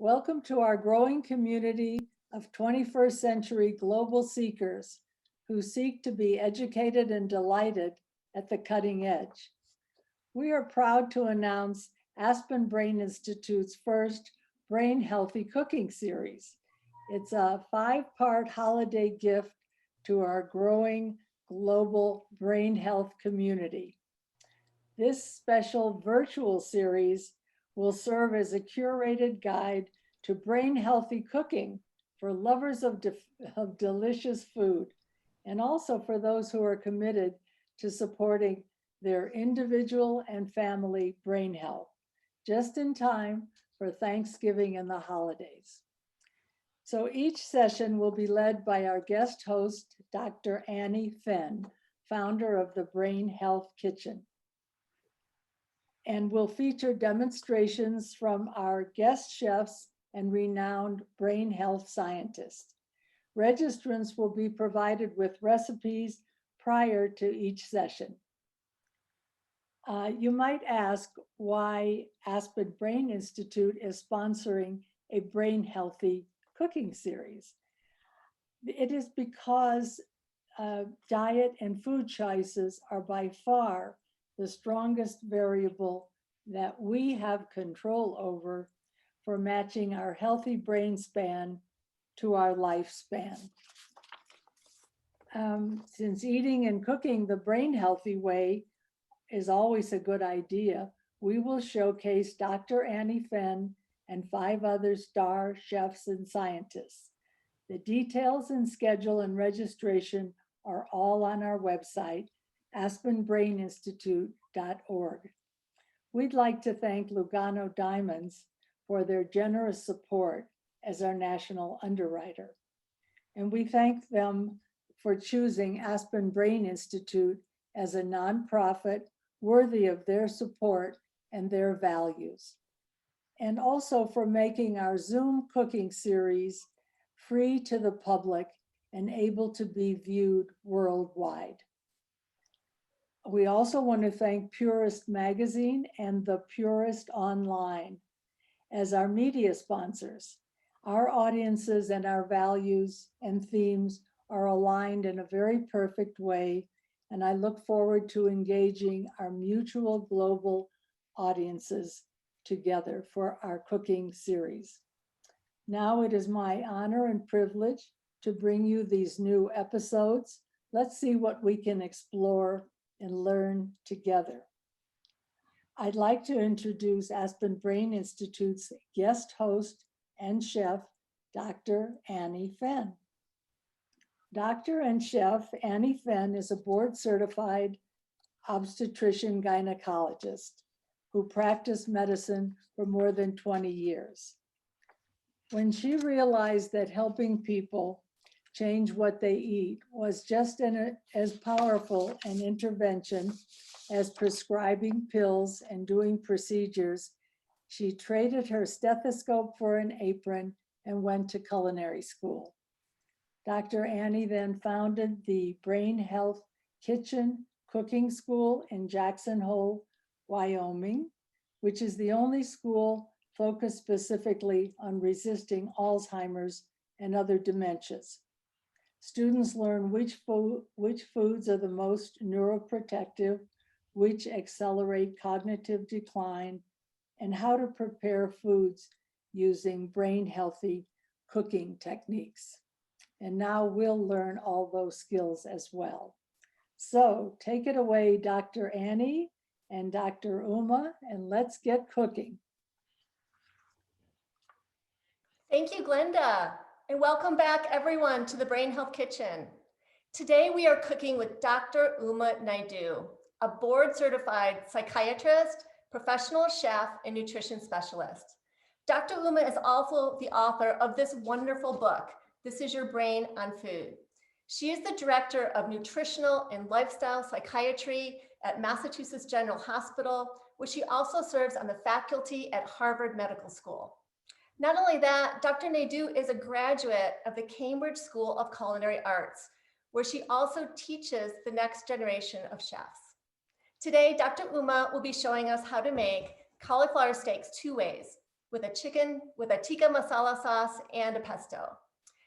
Welcome to our growing community of 21st century global seekers who seek to be educated and delighted at the cutting edge. We are proud to announce Aspen Brain Institute's first Brain Healthy Cooking Series. It's a 5-part holiday gift to our growing global brain health community. This special virtual series will serve as a curated guide to brain healthy cooking for lovers of delicious food, and also for those who are committed to supporting their individual and family brain health, just in time for Thanksgiving and the holidays. So each session will be led by our guest host, Dr. Annie Fenn, founder of the Brain Health Kitchen, and will feature demonstrations from our guest chefs and renowned brain health scientists. Registrants will be provided with recipes prior to each session. You might ask why Aspen Brain Institute is sponsoring a brain healthy cooking series. It is because diet and food choices are by far the strongest variable that we have control over for matching our healthy brain span to our lifespan. Since eating and cooking the brain healthy way is always a good idea, we will showcase Dr. Annie Fenn and 5 other star chefs and scientists. The details and schedule and registration are all on our website, aspenbraininstitute.org. We'd like to thank Lugano Diamonds for their generous support as our national underwriter. And we thank them for choosing Aspen Brain Institute as a nonprofit worthy of their support and their values. And also for making our Zoom cooking series free to the public and able to be viewed worldwide. We also want to thank Purist Magazine and The Purist Online as our media sponsors. Our audiences and our values and themes are aligned in a very perfect way, and I look forward to engaging our mutual global audiences together for our cooking series. Now it is my honor and privilege to bring you these new episodes. Let's see what we can explore and learn together. I'd like to introduce Aspen Brain Institute's guest host and chef, Dr. Annie Fenn. Dr. and Chef Annie Fenn is a board-certified obstetrician gynecologist who practiced medicine for more than 20 years. When she realized that helping people change what they eat was just as powerful an intervention as prescribing pills and doing procedures, she traded her stethoscope for an apron and went to culinary school. Dr. Annie then founded the Brain Health Kitchen Cooking School in Jackson Hole, Wyoming, which is the only school focused specifically on resisting Alzheimer's and other dementias. Students learn which foods are the most neuroprotective, which accelerate cognitive decline, and how to prepare foods using brain healthy cooking techniques. And now we'll learn all those skills as well. So take it away, Dr. Annie and Dr. Uma, and let's get cooking. Thank you, Glenda, and welcome back everyone to the Brain Health Kitchen. Today we are cooking with Dr. Uma Naidu, a board-certified psychiatrist, professional chef, and nutrition specialist. Dr. Uma is also the author of this wonderful book, This Is Your Brain on Food. She is the director of nutritional and lifestyle psychiatry at Massachusetts General Hospital, where she also serves on the faculty at Harvard Medical School. Not only that, Dr. Naidu is a graduate of the Cambridge School of Culinary Arts, where she also teaches the next generation of chefs. Today, Dr. Uma will be showing us how to make cauliflower steaks 2 ways, with a tikka masala sauce and a pesto.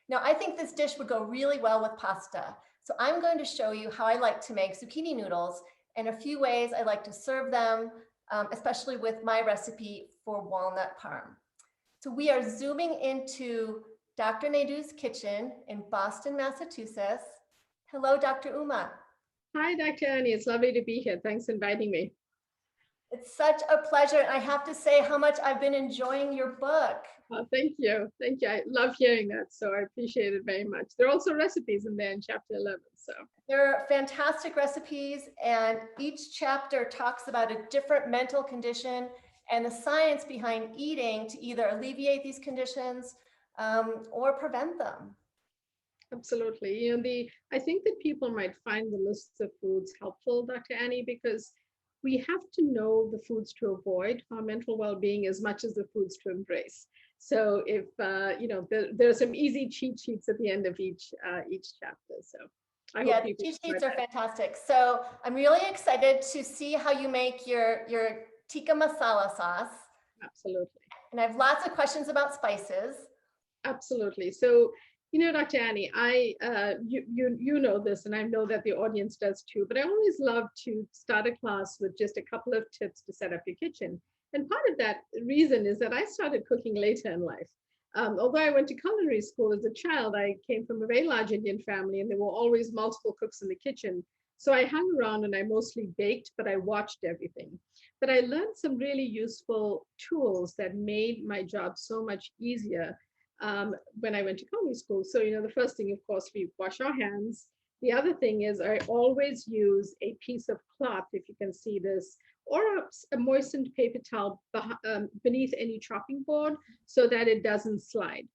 Now, I think this dish would go really well with pasta. So I'm going to show you how I like to make zucchini noodles and a few ways I like to serve them, especially with my recipe for walnut parm. So we are zooming into Dr. Naidu's kitchen in Boston, Massachusetts. Hello, Dr. Uma. Hi, Dr. Annie. It's lovely to be here. Thanks for inviting me. It's such a pleasure. And I have to say how much I've been enjoying your book. Thank you. Thank you. I love hearing that. So I appreciate it very much. There are also recipes in there in chapter 11. So there are fantastic recipes, and each chapter talks about a different mental condition and the science behind eating to either alleviate these conditions or prevent them. Absolutely. You know, I think that people might find the lists of foods helpful, Dr. Annie, because we have to know the foods to avoid for our mental well-being as much as the foods to embrace. So if, there are some easy cheat sheets at the end of each chapter. So I hope the cheat sheets are fantastic. So I'm really excited to see how you make your tikka masala sauce. Absolutely. And I have lots of questions about spices. Absolutely. So, Dr. Annie, you know this, and I know that the audience does too, but I always love to start a class with just a couple of tips to set up your kitchen. And part of that reason is that I started cooking later in life. Although I went to culinary school as a child, I came from a very large Indian family, and there were always multiple cooks in the kitchen. So I hung around and I mostly baked, but I watched everything. But I learned some really useful tools that made my job so much easier when I went to culinary school. So, the first thing, of course, we wash our hands. The other thing is I always use a piece of cloth, if you can see this, or a moistened paper towel beneath any chopping board so that it doesn't slide.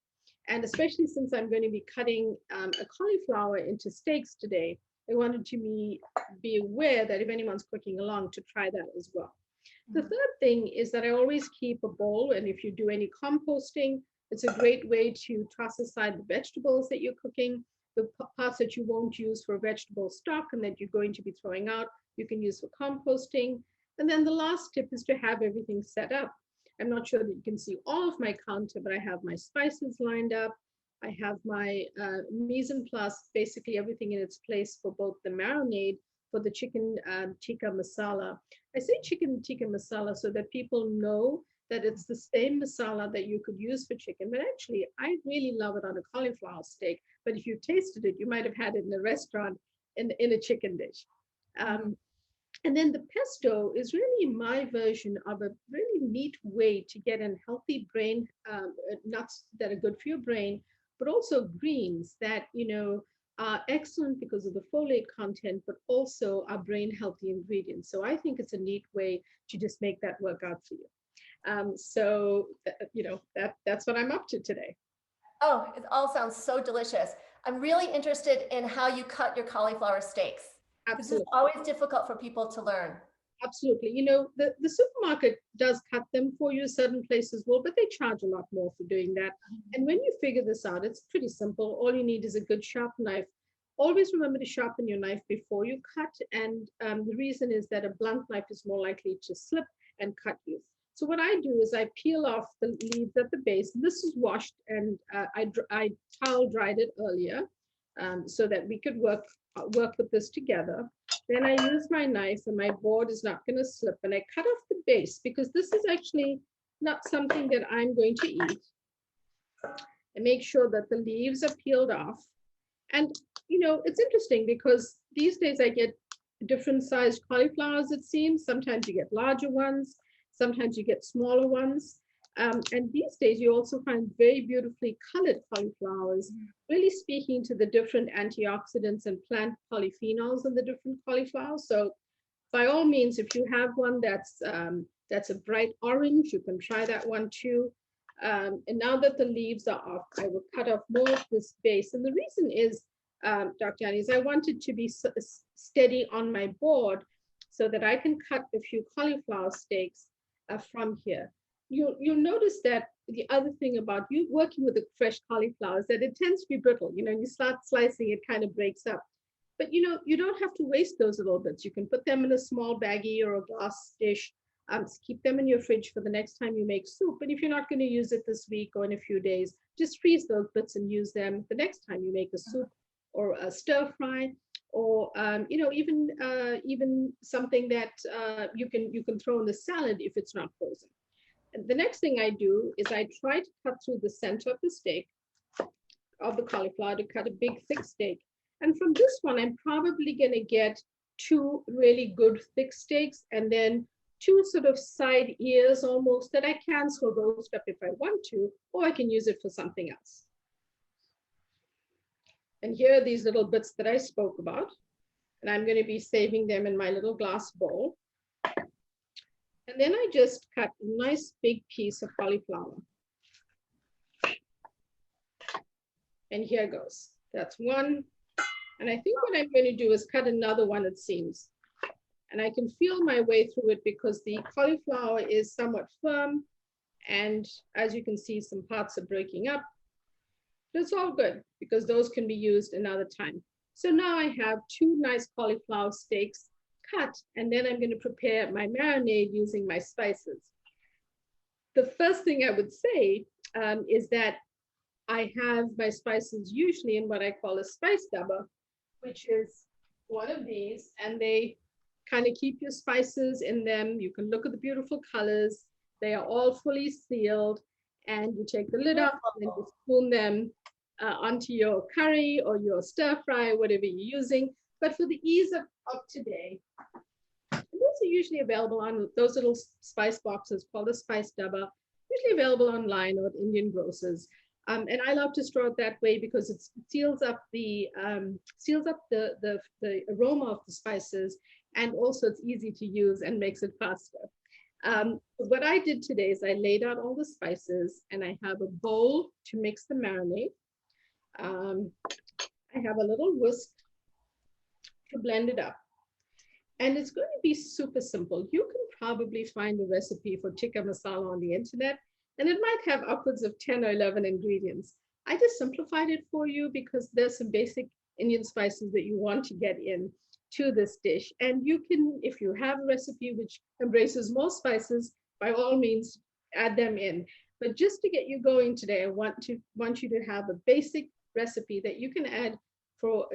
And especially since I'm going to be cutting a cauliflower into steaks today, I wanted to be aware that if anyone's cooking along, to try that as well. The third thing is that I always keep a bowl, and if you do any composting, it's a great way to toss aside the vegetables that you're cooking, the parts that you won't use for vegetable stock and that you're going to be throwing out, you can use for composting. And then the last tip is to have everything set up. I'm not sure that you can see all of my counter, but I have my spices lined up. I have my mise en place, basically everything in its place for both the marinade, for the chicken tikka masala. I say chicken tikka masala so that people know that it's the same masala that you could use for chicken. But actually, I really love it on a cauliflower steak. But if you tasted it, you might have had it in a restaurant in a chicken dish. And then the pesto is really my version of a really neat way to get in healthy brain, nuts that are good for your brain, but also greens that, are excellent because of the folate content, but also are brain healthy ingredients. So I think it's a neat way to just make that work out for you. That's what I'm up to today. Oh, it all sounds so delicious. I'm really interested in how you cut your cauliflower steaks. Absolutely. This is always difficult for people to learn. Absolutely. The supermarket does cut them for you. Certain places will, but they charge a lot more for doing that. And when you figure this out, it's pretty simple. All you need is a good sharp knife. Always remember to sharpen your knife before you cut. And the reason is that a blunt knife is more likely to slip and cut you. So what I do is I peel off the leaves at the base. This is washed, and I towel dried it earlier so that we could work with this together. Then I use my knife, and my board is not going to slip, and I cut off the base because this is actually not something that I'm going to eat. And make sure that the leaves are peeled off. And it's interesting because these days I get different sized cauliflowers, it seems. Sometimes you get larger ones. Sometimes you get smaller ones. And these days you also find very beautifully colored cauliflowers, really speaking to the different antioxidants and plant polyphenols in the different cauliflowers. So by all means, if you have one that's a bright orange, you can try that one too. And now that the leaves are off, I will cut off more of this base. And the reason is, Dr. Annie, is I wanted to be steady on my board so that I can cut a few cauliflower steaks from here. You'll notice that the other thing about you working with the fresh cauliflower is that it tends to be brittle. You start slicing, it kind of breaks up. But you don't have to waste those little bits. You can put them in a small baggie or a glass dish, Keep them in your fridge for the next time you make soup. And if you're not going to use it this week or in a few days, just freeze those bits and use them the next time you make a soup or a stir fry, or even something that you can throw in the salad if it's not frozen. And the next thing I do is I try to cut through the center of the steak, of the cauliflower, to cut a big thick steak. And from this one, I'm probably going to get 2 really good thick steaks, and then 2 sort of side ears almost that I can still roast up if I want to, or I can use it for something else. And here are these little bits that I spoke about, and I'm going to be saving them in my little glass bowl. And then I just cut a nice big piece of cauliflower. And here goes. That's one. And I think what I'm going to do is cut another one, it seems. And I can feel my way through it because the cauliflower is somewhat firm. And as you can see, some parts are breaking up. But it's all good because those can be used another time. So now I have 2 nice cauliflower steaks cut, and then I'm going to prepare my marinade using my spices. The first thing I would say is that I have my spices usually in what I call a spice dabba, which is one of these, and they kind of keep your spices in them. You can look at the beautiful colors. They are all fully sealed, and you take the lid off and then you spoon them onto your curry or your stir fry, whatever you're using. But for the ease of today, those are usually available on those little spice boxes called a spice dabba, usually available online or at Indian grocers. And I love to store it that way because it seals up the aroma of the spices, and also it's easy to use and makes it faster. What I did today is I laid out all the spices, and I have a bowl to mix the marinade. I have a little whisk to blend it up. And it's going to be super simple. You can probably find a recipe for tikka masala on the internet, and it might have upwards of 10 or 11 ingredients. I just simplified it for you because there's some basic Indian spices that you want to get in to this dish. And you can, if you have a recipe which embraces more spices, by all means, add them in. But just to get you going today, I want you to have a basic recipe that you can add for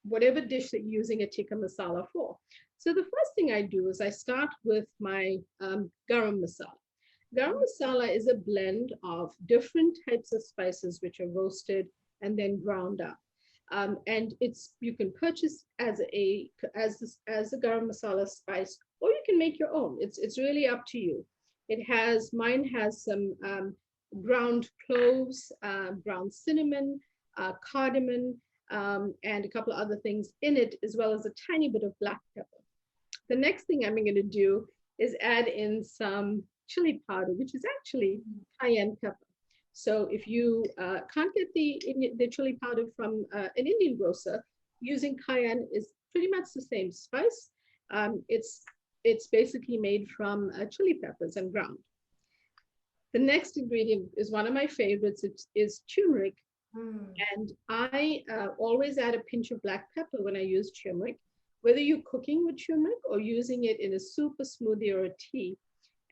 whatever dish that you're using a tikka masala for. So the first thing I do is I start with my garam masala. Garam masala is a blend of different types of spices which are roasted and then ground up. And you can purchase as a garam masala spice, or you can make your own. It's really up to you. Mine has some ground cloves, ground cinnamon, cardamom, and a couple of other things in it, as well as a tiny bit of black pepper. The next thing I'm going to do is add in some chili powder, which is actually cayenne pepper. So if you can't get the chili powder from an Indian grocer, using cayenne is pretty much the same spice. It's basically made from chili peppers and ground. The next ingredient is one of my favorites. It is turmeric. And I always add a pinch of black pepper when I use turmeric. Whether you're cooking with turmeric or using it in a soup, a smoothie, or a tea,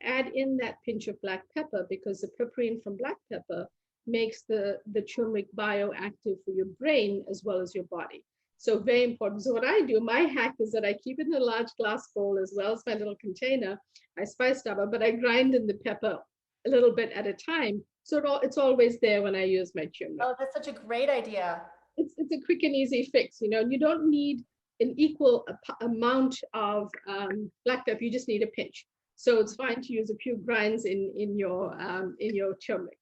add in that pinch of black pepper because the piperine from black pepper makes the turmeric bioactive for your brain as well as your body. So very important. So what I do, my hack is that I keep it in a large glass bowl as well as my little container. I spiced up, but I grind in the pepper a little bit at a time. So it's always there when I use my turmeric. Oh, that's such a great idea. It's a quick and easy fix. You don't need an equal amount of black pepper. You just need a pinch. So it's fine to use a few grinds in your turmeric.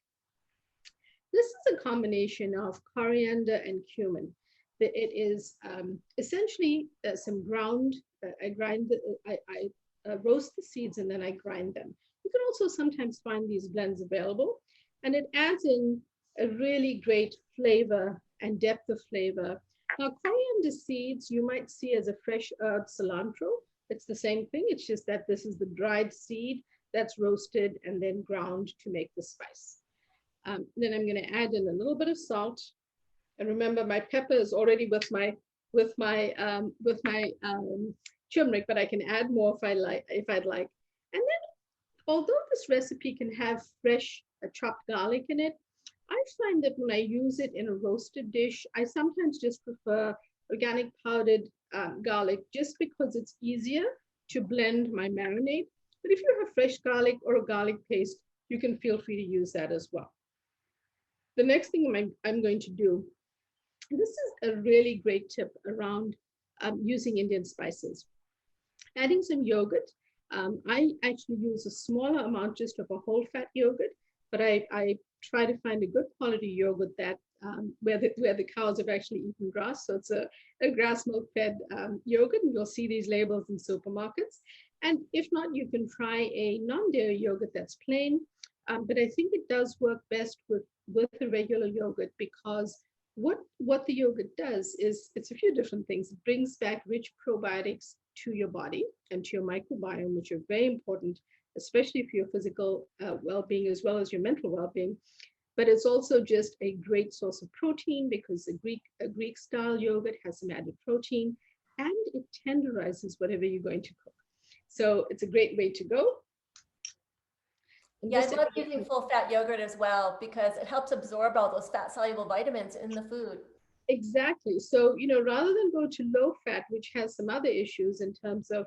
This is a combination of coriander and cumin. It is essentially some ground. I roast the seeds and then I grind them. You can also sometimes find these blends available, and it adds in a really great flavor and depth of flavor. Now, coriander seeds you might see as a fresh herb cilantro. It's the same thing. It's just that this is the dried seed that's roasted and then ground to make the spice. Then I'm going to add in a little bit of salt. And remember, my pepper is already with my turmeric, but I can add more if I'd like. And then although this recipe can have fresh chopped garlic in it, I find that when I use it in a roasted dish, I sometimes just prefer organic powdered garlic just because it's easier to blend my marinade. But if you have fresh garlic or a garlic paste, you can feel free to use that as well. The next thing I'm going to do, this is a really great tip around using Indian spices. Adding some yogurt. I actually use a smaller amount just of a whole fat yogurt, but I try to find a good quality yogurt that where the cows have actually eaten grass. So it's a grass milk fed yogurt, and you'll see these labels in supermarkets. And if not, you can try a non-dairy yogurt that's plain. But I think it does work best with a regular yogurt, because what the yogurt does is it's a few different things. It brings back rich probiotics to your body and to your microbiome, which are very important, especially for your physical well-being as well as your mental well-being. But it's also just a great source of protein, because a Greek style yogurt has some added protein, and it tenderizes whatever you're going to cook. So it's a great way to go. And Yeah, I love using full fat yogurt as well, because it helps absorb all those fat soluble vitamins in the food. Exactly. So, rather than go to low fat, which has some other issues in terms of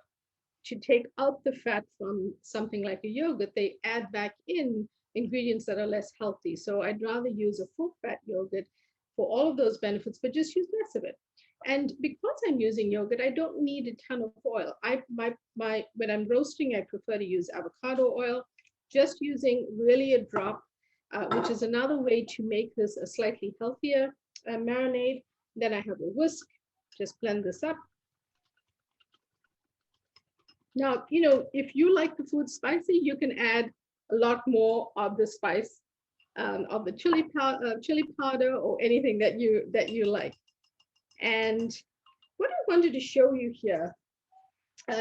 to take out the fat from something like a yogurt, they add back in ingredients that are less healthy. So I'd rather use a full fat yogurt for all of those benefits, but just use less of it. And because I'm using yogurt, I don't need a ton of oil. When I'm roasting, I prefer to use avocado oil, just using really a drop, which is another way to make this a slightly healthier marinade. Then I have a whisk, just blend this up. Now, if you like the food spicy, you can add a lot more of the spice, of the chili powder, or anything that you like. And what I wanted to show you here,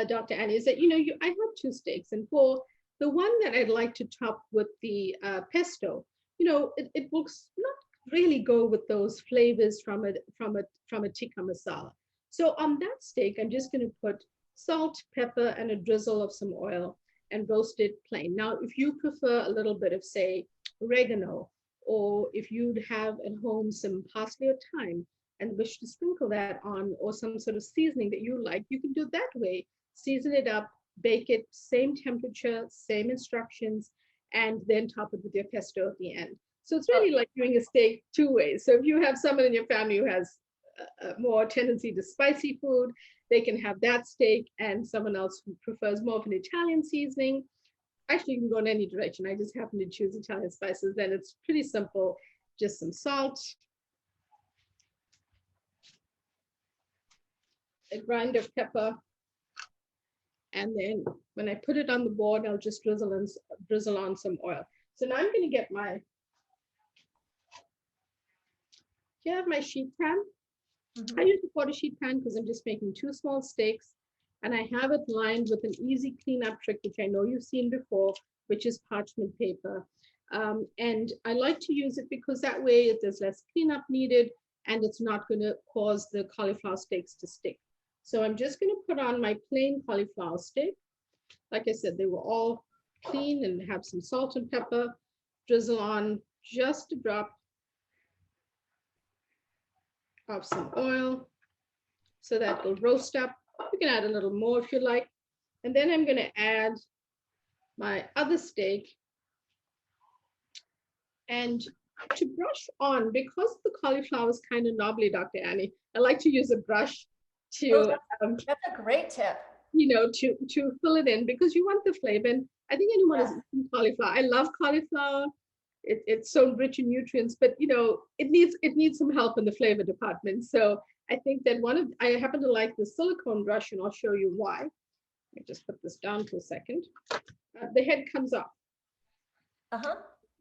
Dr. Annie, is that I have two steaks, and for the one that I'd like to top with the pesto, it will not really go with those flavors from a tikka masala. So on that steak, I'm just going to put salt, pepper, and a drizzle of some oil and roast it plain. Now, if you prefer a little bit of, say, oregano, or if you'd have at home some parsley or thyme and wish to sprinkle that on, or some sort of seasoning that you like, you can do it that way. Season it up, bake it, same temperature, same instructions, and then top it with your pesto at the end. So it's really like doing a steak two ways. So if you have someone in your family who has a more tendency to spicy food, they can have that steak, and someone else who prefers more of an Italian seasoning. Actually, you can go in any direction. I just happen to choose Italian spices. Then it's pretty simple. Just some salt, a grind of pepper, and then when I put it on the board, I'll just drizzle on some oil. So now I'm going to get here I have my sheet pan. I use a quarter sheet pan because I'm just making two small steaks, and I have it lined with an easy cleanup trick, which I know you've seen before, which is parchment paper. And I like to use it because that way there's less cleanup needed, and it's not going to cause the cauliflower steaks to stick. So I'm just going to put on my plain cauliflower steak. Like I said, they were all clean, and have some salt and pepper. Drizzle on just a drop of some oil so that it'll roast up. You can add a little more if you like. And then I'm going to add my other steak. And to brush on, because the cauliflower is kind of knobbly, Dr. Annie, I like to use a brush to that's a great tip. To fill it in, because you want the flavor. And I think anyone who's eaten cauliflower, I love cauliflower. It's so rich in nutrients, but it needs some help in the flavor department. So I think that I happen to like the silicone brush, and I'll show you why. Let me just put this down for a second. The head comes off.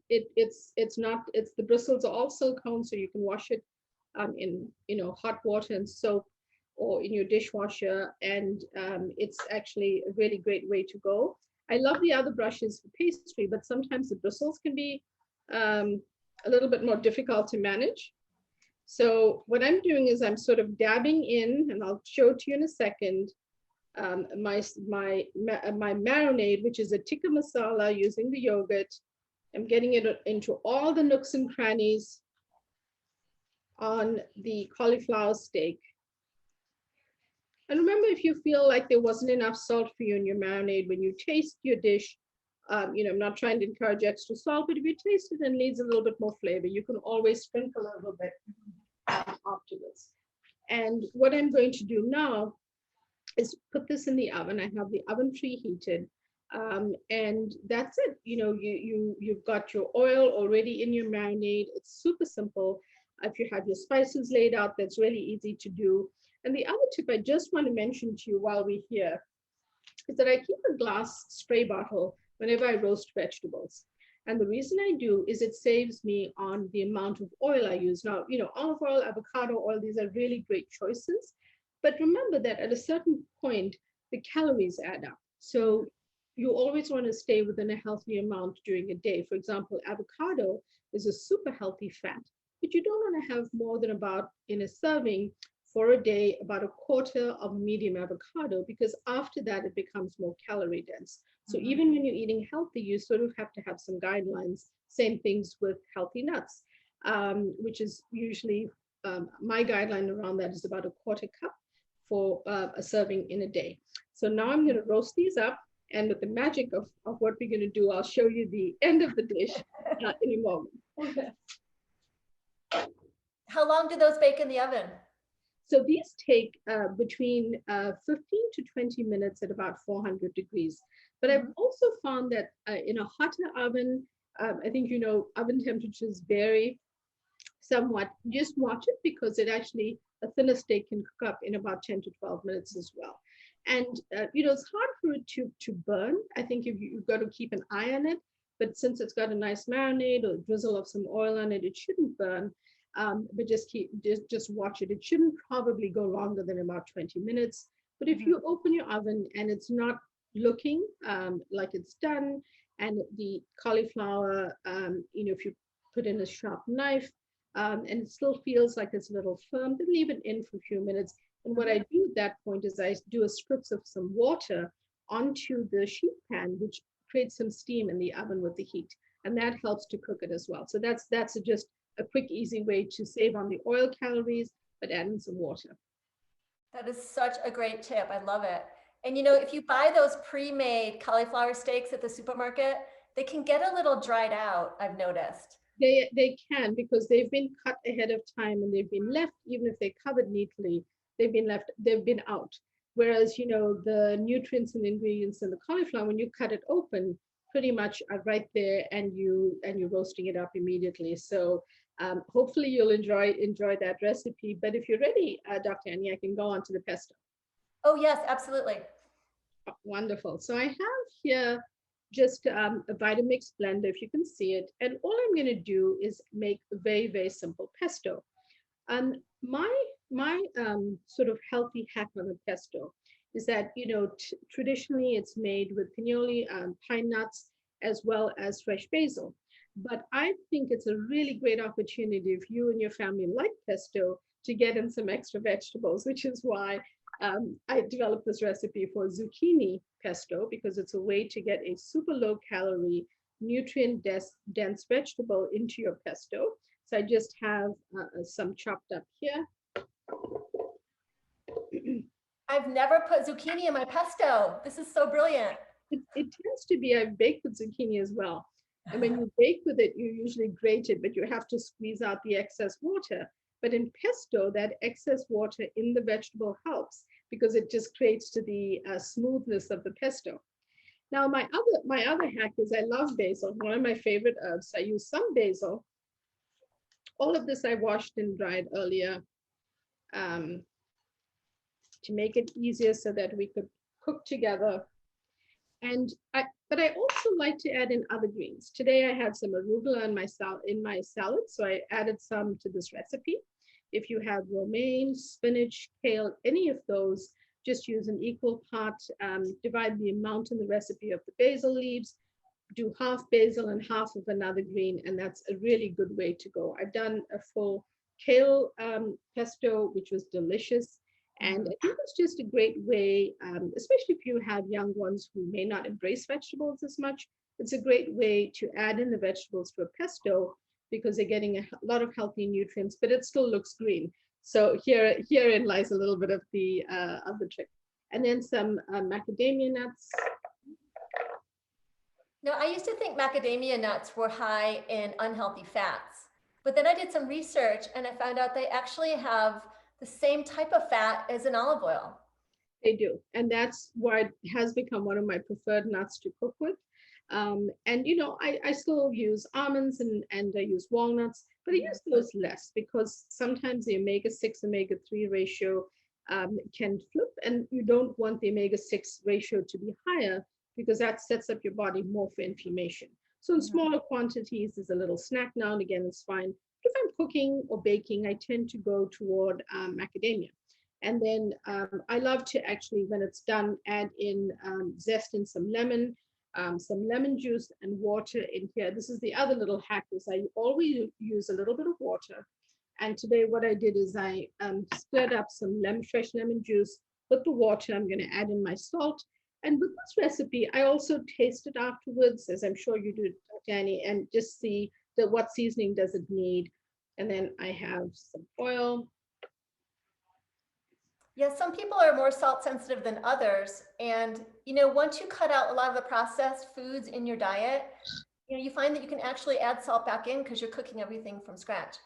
It's the bristles are all silicone, so you can wash it in hot water and soap, or in your dishwasher, and it's actually a really great way to go. I love the other brushes for pastry, but sometimes the bristles can be a little bit more difficult to manage. So what I'm doing is I'm sort of dabbing in, and I'll show it to you in a second, my marinade, which is a tikka masala using the yogurt. I'm getting it into all the nooks and crannies on the cauliflower steak. And remember, if you feel like there wasn't enough salt for you in your marinade, when you taste your dish, I'm not trying to encourage extra salt, but if you taste it and needs a little bit more flavor, you can always sprinkle a little bit afterwards. And what I'm going to do now is put this in the oven. I have the oven preheated, and that's it. You've got your oil already in your marinade. It's super simple. If you have your spices laid out, that's really easy to do. And the other tip I just want to mention to you while we're here is that I keep a glass spray bottle whenever I roast vegetables. And the reason I do is it saves me on the amount of oil I use. Now, olive oil, avocado oil, these are really great choices. But remember that at a certain point, the calories add up. So you always want to stay within a healthy amount during a day. For example, avocado is a super healthy fat, but you don't want to have more than about, in a serving for a day, about a quarter of medium avocado, because after that, it becomes more calorie dense. So even when you're eating healthy, you sort of have to have some guidelines. Same things with healthy nuts, which is usually my guideline around that is about a quarter cup for a serving in a day. So now I'm going to roast these up. And with the magic of what we're going to do, I'll show you the end of the dish in a moment. How long do those bake in the oven? So these take between 15 to 20 minutes at about 400 degrees. But I've also found that in a hotter oven, I think, oven temperatures vary somewhat. Just watch it, because it actually, a thinner steak can cook up in about 10 to 12 minutes as well. And, it's hard for it to burn. I think you've got to keep an eye on it. But since it's got a nice marinade or drizzle of some oil on it, it shouldn't burn. But just watch it. It shouldn't probably go longer than about 20 minutes. But if you open your oven and it's not looking like it's done, and the cauliflower, if you put in a sharp knife, and it still feels like it's a little firm, then leave it in for a few minutes. And what I do at that point is I do a spritz of some water onto the sheet pan, which creates some steam in the oven with the heat. And that helps to cook it as well. So that's just a quick, easy way to save on the oil calories, but add in some water. That is such a great tip. I love it. And if you buy those pre-made cauliflower steaks at the supermarket, they can get a little dried out, I've noticed. They can, because they've been cut ahead of time and they've been left, even if they're covered neatly, they've been out. Whereas, the nutrients and ingredients in the cauliflower, when you cut it open, pretty much are right there, and you're roasting it up immediately. So hopefully you'll enjoy that recipe. But if you're ready, Dr. Annie, I can go on to the pesto. Oh yes, absolutely. Wonderful. So I have here just a Vitamix blender, if you can see it. And all I'm going to do is make a very, very simple pesto. My sort of healthy hack on a pesto is that, traditionally it's made with pinoli, pine nuts, as well as fresh basil. But I think it's a really great opportunity, if you and your family like pesto, to get in some extra vegetables, which is why I developed this recipe for zucchini pesto, because it's a way to get a super low calorie, nutrient dense vegetable into your pesto. So I just have some chopped up here. I've never put zucchini in my pesto. This is so brilliant. It tends to be, I've baked with zucchini as well. And when you bake with it, you usually grate it, but you have to squeeze out the excess water. But in pesto, that excess water in the vegetable helps, because it just creates to the smoothness of the pesto. Now, my other hack is I love basil, one of my favorite herbs. I use some basil. All of this I washed and dried earlier to make it easier so that we could cook together. But I also like to add in other greens. Today I had some arugula in my salad, so I added some to this recipe. If you have romaine, spinach, kale, any of those, just use an equal part, divide the amount in the recipe of the basil leaves, do half basil and half of another green, and that's a really good way to go. I've done a full kale pesto, which was delicious, And I think it's just a great way, especially if you have young ones who may not embrace vegetables as much. It's a great way to add in the vegetables to a pesto because they're getting a lot of healthy nutrients, but it still looks green. So herein lies a little bit of the trick. And then some macadamia nuts. Now, I used to think macadamia nuts were high in unhealthy fats, but then I did some research and I found out they actually have the same type of fat as an olive oil. They do. And that's why it has become one of my preferred nuts to cook with. And, you know, I still use almonds and I use walnuts, but I use those less because sometimes the omega-6, omega-3 ratio can flip, and you don't want the omega-6 ratio to be higher because that sets up your body more for inflammation. So in smaller quantities, as a little snack now and again, it's fine. If I'm cooking or baking, I tend to go toward macadamia. And then I love to actually, when it's done, add in zest and some lemon juice and water in here. This is the other little hack is I always use a little bit of water. And today what I did is I stirred up some fresh lemon juice with the water. I'm going to add in my salt. And with this recipe, I also taste it afterwards, as I'm sure you do, Danny, and just see that what seasoning does it need. And then I have some oil. Yeah, some people are more salt sensitive than others. And, you know, once you cut out a lot of the processed foods in your diet, you know, you find that you can actually add salt back in because you're cooking everything from scratch.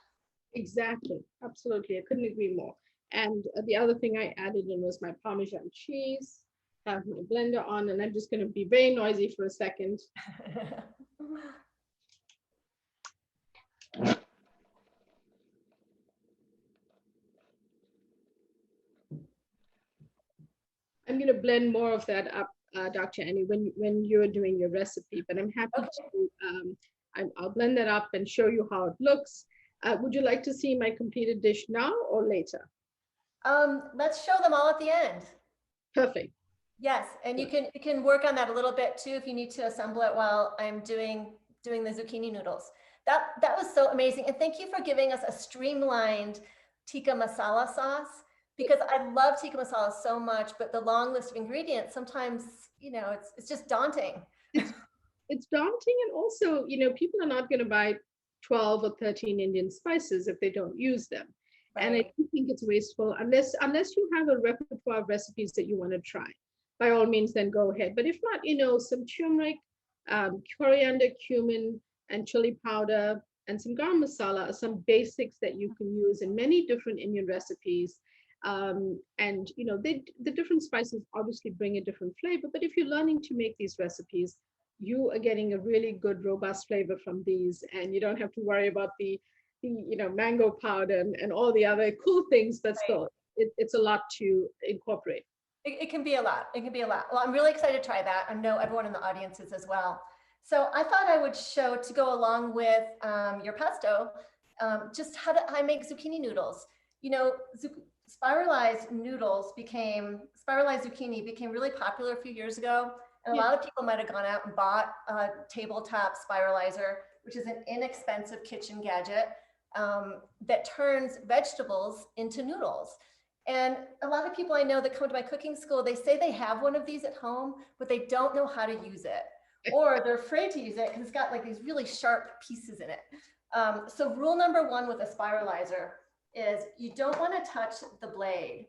Exactly. Absolutely. I couldn't agree more. And the other thing I added in was my Parmesan cheese. Have my blender on, and I'm just going to be very noisy for a second. I'm going to blend more of that up, Dr. Annie, when you're doing your recipe, but I'm happy to, I'll blend that up and show you how it looks. Would you like to see my completed dish now or later? Let's show them all at the end. Perfect. Yes, and you can work on that a little bit too if you need to assemble it while I'm doing the zucchini noodles. That was so amazing, and thank you for giving us a streamlined tikka masala sauce, because I love tikka masala so much, but the long list of ingredients sometimes, you know, it's just daunting. It's daunting, and also, you know, people are not going to buy 12 or 13 Indian spices if they don't use them. Right. And I think it's wasteful unless you have a repertoire of recipes that you want to try. By all means, then go ahead. But if not, you know, some turmeric, coriander, cumin, and chili powder, and some garam masala are some basics that you can use in many different Indian recipes. And, you know, the different spices obviously bring a different flavor. But if you're learning to make these recipes, you are getting a really good, robust flavor from these. And you don't have to worry about the you know, mango powder and all the other cool things, but still, it's a lot to incorporate. It can be a lot. It can be a lot. Well, I'm really excited to try that. I know everyone in the audience is as well. So I thought I would show, to go along with your pesto, just how I make zucchini noodles. You know, spiralized zucchini became really popular a few years ago. And a lot of people might have gone out and bought a tabletop spiralizer, which is an inexpensive kitchen gadget that turns vegetables into noodles. And a lot of people I know that come to my cooking school, they say they have one of these at home, but they don't know how to use it. Or they're afraid to use it because it's got like these really sharp pieces in it. So rule number one with a spiralizer is you don't want to touch the blade.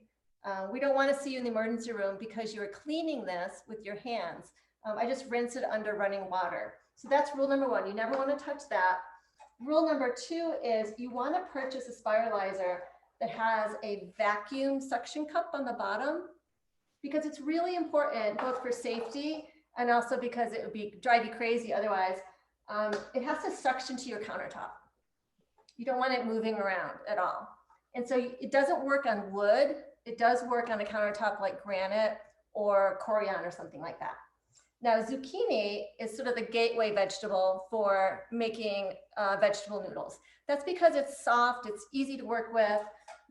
We don't want to see you in the emergency room because you're cleaning this with your hands. I just rinse it under running water. So that's rule number one. You never want to touch that. Rule number two is you want to purchase a spiralizer that has a vacuum suction cup on the bottom, because it's really important both for safety and also because it would drive you crazy otherwise. It has to suction to your countertop. You don't want it moving around at all. And so it doesn't work on wood. It does work on a countertop like granite or corian or something like that. Now, zucchini is sort of the gateway vegetable for making vegetable noodles. That's because it's soft, it's easy to work with,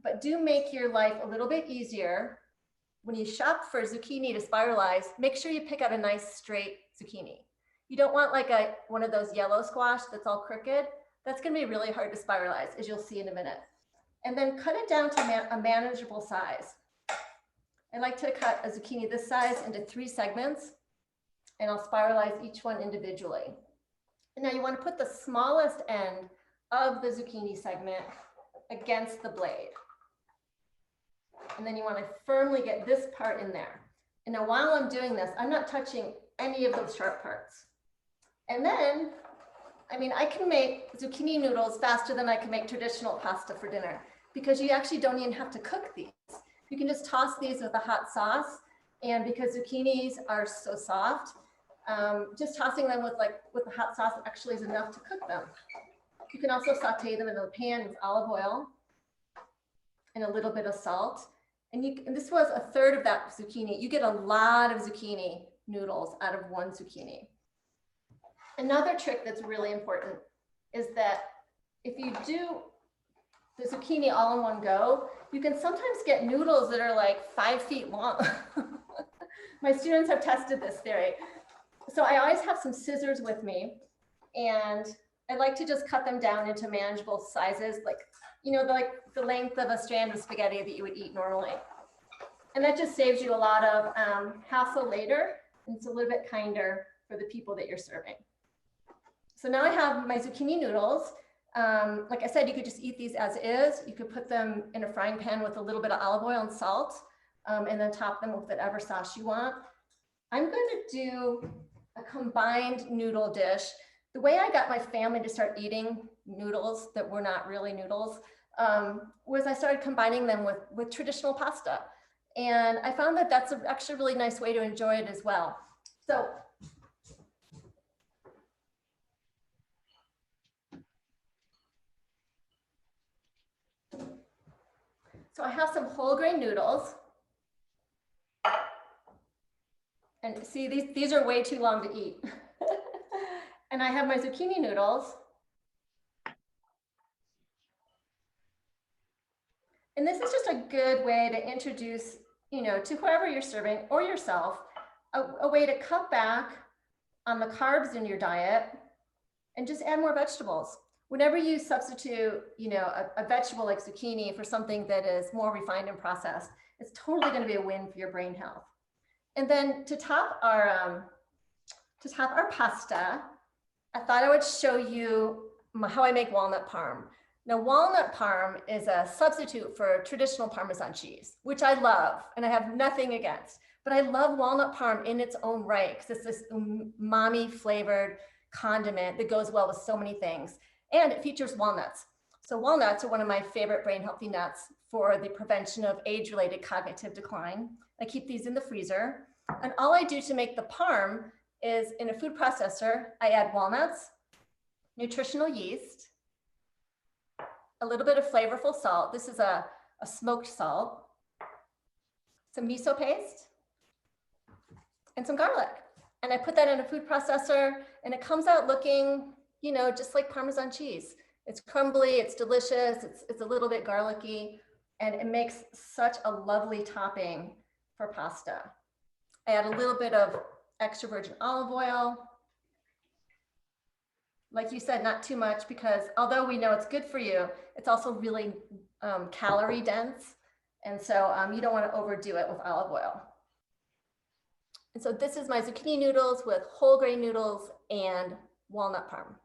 but do make your life a little bit easier. When you shop for zucchini to spiralize, make sure you pick out a nice straight zucchini. You don't want like one of those yellow squash that's all crooked. That's going to be really hard to spiralize, as you'll see in a minute. And then cut it down to a manageable size. I like to cut a zucchini this size into 3 segments, and I'll spiralize each one individually. And now you want to put the smallest end of the zucchini segment against the blade. And then you want to firmly get this part in there. And now while I'm doing this, I'm not touching any of those sharp parts. And then, I mean, I can make zucchini noodles faster than I can make traditional pasta for dinner, because you actually don't even have to cook these. You can just toss these with a hot sauce. And because zucchinis are so soft, just tossing them with the hot sauce actually is enough to cook them. You can also saute them in a pan with olive oil and a little bit of salt. And this was a third of that zucchini. You get a lot of zucchini noodles out of 1 zucchini. Another trick that's really important is that if you do the zucchini all in one go, you can sometimes get noodles that are like 5 feet long. My students have tested this theory. So I always have some scissors with me, and I like to just cut them down into manageable sizes, like, you know, like the length of a strand of spaghetti that you would eat normally. And that just saves you a lot of hassle later, and it's a little bit kinder for the people that you're serving. So now I have my zucchini noodles. Like I said, you could just eat these as is. You could put them in a frying pan with a little bit of olive oil and salt, and then top them with whatever sauce you want. I'm going to do a combined noodle dish. The way I got my family to start eating noodles that were not really noodles was I started combining them with traditional pasta. And I found that that's actually a really nice way to enjoy it as well. So I have some whole grain noodles. And see, these are way too long to eat. And I have my zucchini noodles. And this is just a good way to introduce, you know, to whoever you're serving or yourself, a way to cut back on the carbs in your diet and just add more vegetables. Whenever you substitute, you know, a vegetable like zucchini for something that is more refined and processed, it's totally going to be a win for your brain health. And then to top our pasta, I thought I would show you how I make walnut parm. Now, walnut parm is a substitute for traditional Parmesan cheese, which I love and I have nothing against. But I love walnut parm in its own right because it's this umami flavored condiment that goes well with so many things. And it features walnuts. So walnuts are one of my favorite brain healthy nuts for the prevention of age-related cognitive decline. I keep these in the freezer. And all I do to make the parm is in a food processor, I add walnuts, nutritional yeast, a little bit of flavorful salt. This is a smoked salt, some miso paste, and some garlic. And I put that in a food processor and it comes out looking, you know, just like Parmesan cheese. It's crumbly, it's delicious, it's a little bit garlicky, and it makes such a lovely topping for pasta. I add a little bit of extra virgin olive oil. Like you said, not too much, because although we know it's good for you, it's also really calorie dense. And so you don't want to overdo it with olive oil. And so this is my zucchini noodles with whole grain noodles and walnut parm.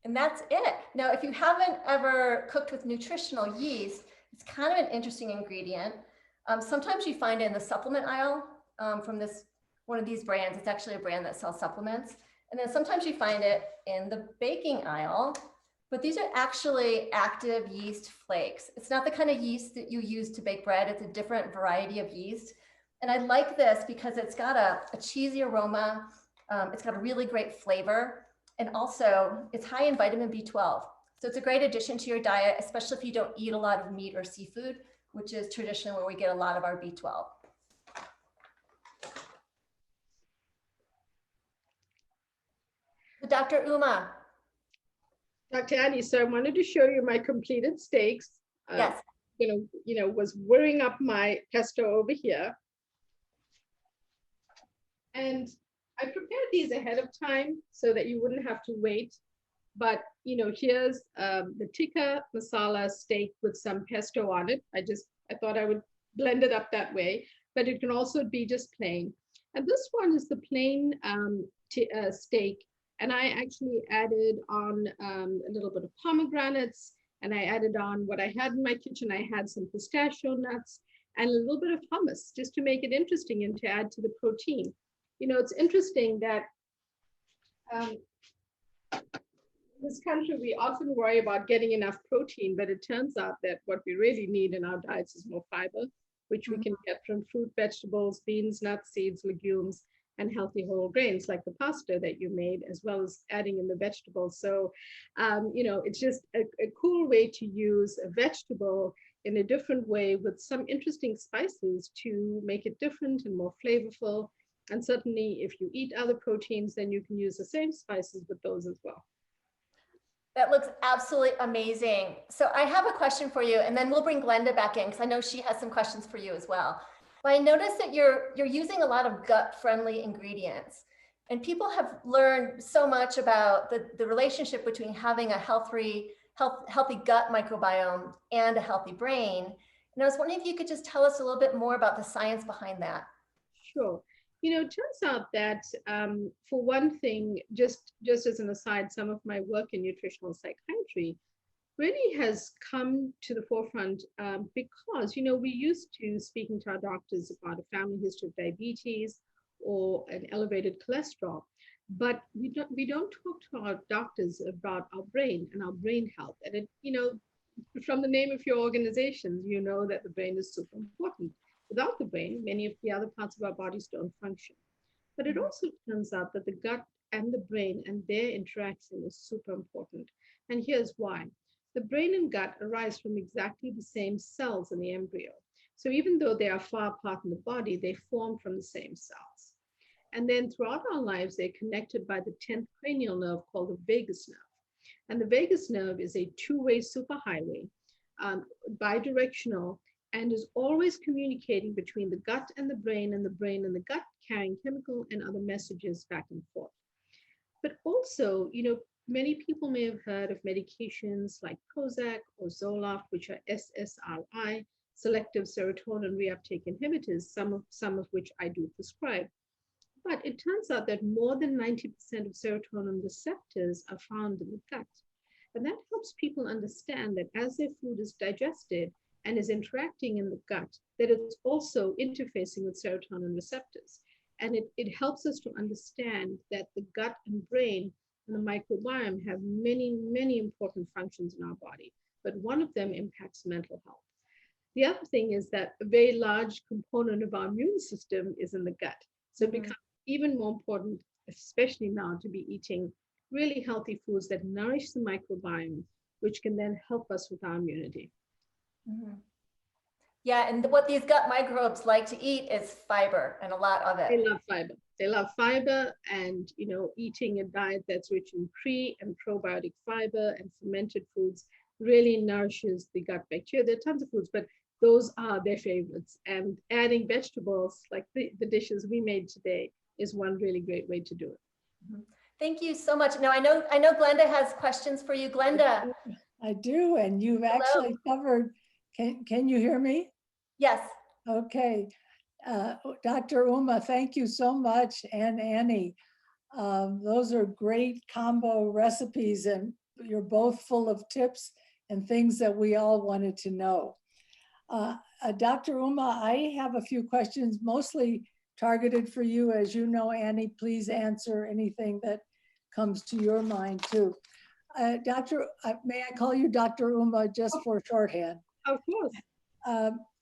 And that's it. Now, if you haven't ever cooked with nutritional yeast, it's kind of an interesting ingredient. Sometimes you find it in the supplement aisle from one of these brands. It's actually a brand that sells supplements. And then sometimes you find it in the baking aisle, but these are actually active yeast flakes. It's not the kind of yeast that you use to bake bread. It's a different variety of yeast. And I like this because it's got a cheesy aroma. It's got a really great flavor. And also it's high in vitamin B12. So it's a great addition to your diet, especially if you don't eat a lot of meat or seafood, which is traditionally where we get a lot of our B12. Dr. Uma. Dr. Annie, so I wanted to show you my completed steaks. Yes. Was whirring up my pesto over here. And I prepared these ahead of time so that you wouldn't have to wait. But, here's the Tikka Masala steak with some pesto on it. I just I thought I would blend it up that way, but it can also be just plain. And this one is the plain steak. And I actually added on a little bit of pomegranates, and I added on what I had in my kitchen. I had some pistachio nuts and a little bit of hummus just to make it interesting and to add to the protein. You know, it's interesting that in this country, we often worry about getting enough protein, but it turns out that what we really need in our diets is more fiber, which we can get from fruit, vegetables, beans, nuts, seeds, legumes, and healthy whole grains like the pasta that you made, as well as adding in the vegetables. So, you know, it's just a cool way to use a vegetable in a different way with some interesting spices to make it different and more flavorful. And certainly if you eat other proteins, then you can use the same spices with those as well. That looks absolutely amazing. So I have a question for you, and then we'll bring Glenda back in because I know she has some questions for you as well. But I noticed that you're using a lot of gut-friendly ingredients, and people have learned so much about the relationship between having a healthy gut microbiome and a healthy brain. And I was wondering if you could just tell us a little bit more about the science behind that. Sure. You know, it turns out that for one thing, just as an aside, some of my work in nutritional psychiatry really has come to the forefront because, you know, we used to speaking to our doctors about a family history of diabetes or an elevated cholesterol, but we don't talk to our doctors about our brain and our brain health. And it, you know, from the name of your organizations, you know that the brain is super important. Without the brain, many of the other parts of our bodies don't function. But it also turns out that the gut and the brain and their interaction is super important. And here's why. The brain and gut arise from exactly the same cells in the embryo. So even though they are far apart in the body, they form from the same cells. And then throughout our lives, they're connected by the 10th cranial nerve called the vagus nerve. And the vagus nerve is a two-way superhighway, bidirectional, and is always communicating between the gut and the brain and the gut, carrying chemical and other messages back and forth. But also, you know, many people may have heard of medications like Prozac or Zoloft, which are SSRI, selective serotonin reuptake inhibitors, some of which I do prescribe. But it turns out that more than 90% of serotonin receptors are found in the gut. And that helps people understand that as their food is digested and is interacting in the gut, that it's also interfacing with serotonin receptors. And it helps us to understand that the gut and brain and the microbiome have many, many important functions in our body, but one of them impacts mental health. The other thing is that a very large component of our immune system is in the gut. So it becomes even more important, especially now, to be eating really healthy foods that nourish the microbiome, which can then help us with our immunity. Mm-hmm. Yeah, and what these gut microbes like to eat is fiber, and a lot of it. They love fiber. They love fiber, and you know, eating a diet that's rich in pre and probiotic fiber and fermented foods really nourishes the gut bacteria. There are tons of foods, but those are their favorites. And adding vegetables like the dishes we made today is one really great way to do it. Mm-hmm. Thank you so much. Now I know Glenda has questions for you. Glenda. I do, and you've actually covered. Can you hear me? Yes. Okay. Dr. Uma, thank you so much, and Annie. Those are great combo recipes, and you're both full of tips and things that we all wanted to know. Dr. Uma, I have a few questions, mostly targeted for you. As you know, Annie, please answer anything that comes to your mind too. May I call you Dr. Uma just for shorthand? Of course.